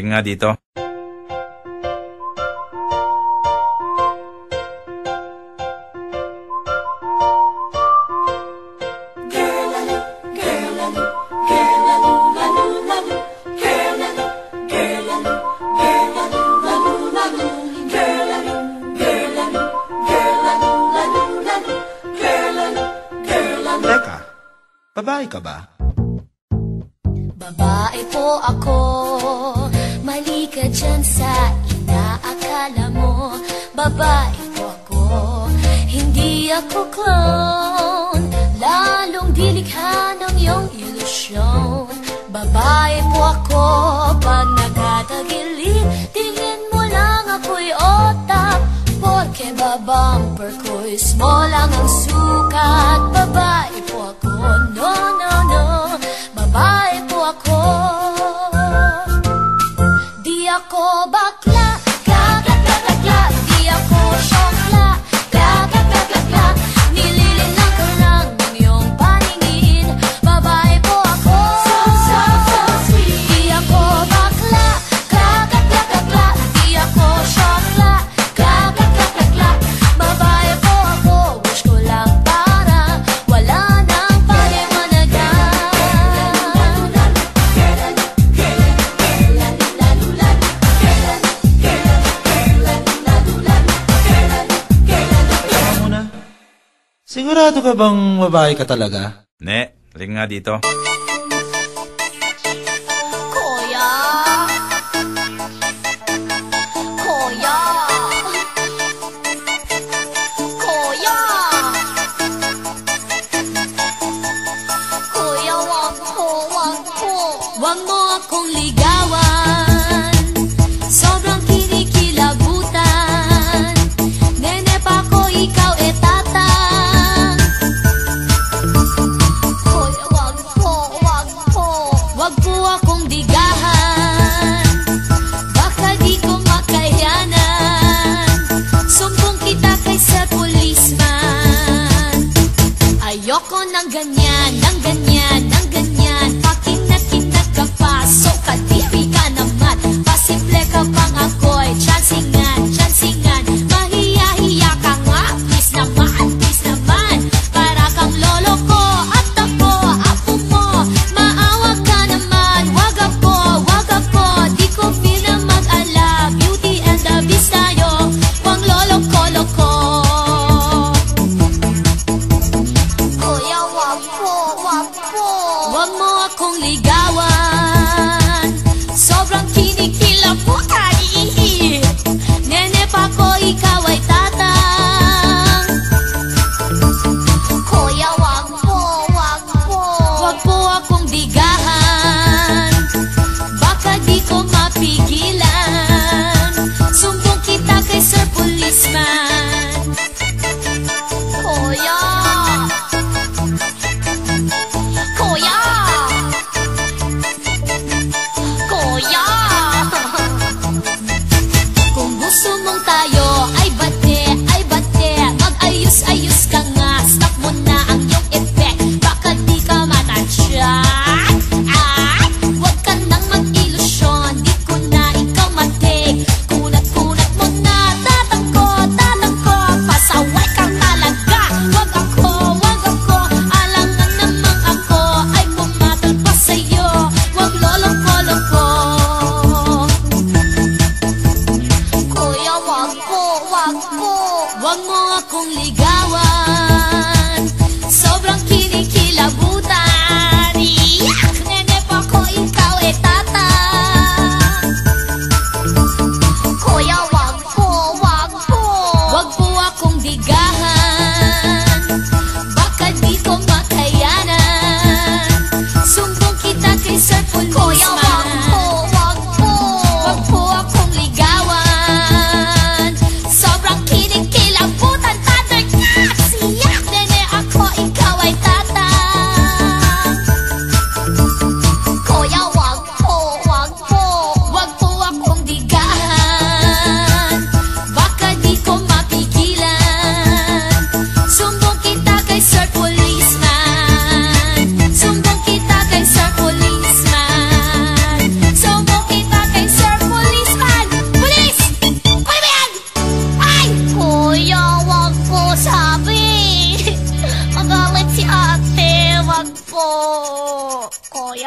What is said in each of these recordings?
halika nga dito. Teka, babae ka ba? Babae po ako, mali ka dyan sa inaakala mo. Babae po ako, hindi ako clown, lalong dilikha ng iyong ilusyon. Babae po ako, pag nagtatagilid, tingin mo lang ako'y otak, porque babumper ko'y small lang ang sukat. Babae po ako, no, no, no, babae po ako. Di ako bakla, kagagagagla, di ako syokla, kagagagagla, nililinang ka lang ng iyong paningin. Babae po ako, so sweet. Di ako bakla, kagagagagla, di ako syokla, kagagagagla, babae po ako. Wish ko lang para wala nang paliwanagan. Teka muna. Sigurado ka bang babae ka talaga? Ne, halika nga dito. Kuya, kuya, kuya, kuya, wag po, wag po. Wag mo akong ligawan, sobrang kinikilabutan. Nene pa ko, ikaw etatang. Kuya, wag po, wag po. Wag po akong digahan, baka di ko makayanan. Sumbong kita kay sa policeman. Ayoko ng ganyan, ng ganyan, ng ganyan. Pakinat-kinat ka pa, so kadiri ka naman. Pasimple ka pang ako'y chansingan, chansingan. Mahiya-hiya ka nga, please naman. Para kang lolo ko at ako, apo mo. Maawa ka naman, wag ako. Di ko feel na mag-ala, Beauty and the Beast tayo. Pang lolo-ko-loko. Kuya, wag po, wag po. Wag mo akong ligawan, sobrang kinikilabutan. Nene pa ko, ikaw ay tatang. Kuya, wag po, wag po. Wag po akong digahan, baka di ko mapigilan. Sumbong kita kay Sir Policeman. Kuya, kuya, kuya. Kung gusto mong tayo ay bate, mag-ayos-ayos ka nga. Stop mo na ang iyong effect, baka di ka matansya. Huwag ka nang mag-ilusyon, di ko na ikaw matik. Kunat-kunat mo na, tatangko, pasaway ka talaga. Wag ako, alangan namang ako ay pumatalpas sa'yo. Wag lolong-kolong-ko. Kuya, wag po, wag po. Wag mo akong ligawan, sobrang kinikilabutan. Iyak! Nene pa ko, ikaw ay tatang. Kuya, wag po, wag po. Wag po akong digahan, baka di ko makayanan. Sumbong kita kay Sir Policeman. Kuya, wag po, wag po. Wag po akong ligawan, sobrang kinikilabutan. Siyak, nene ako, ikaw ay tatang.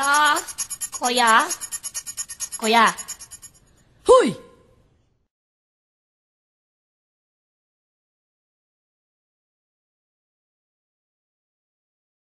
Kuya? Kuya? Kuya? Hoy!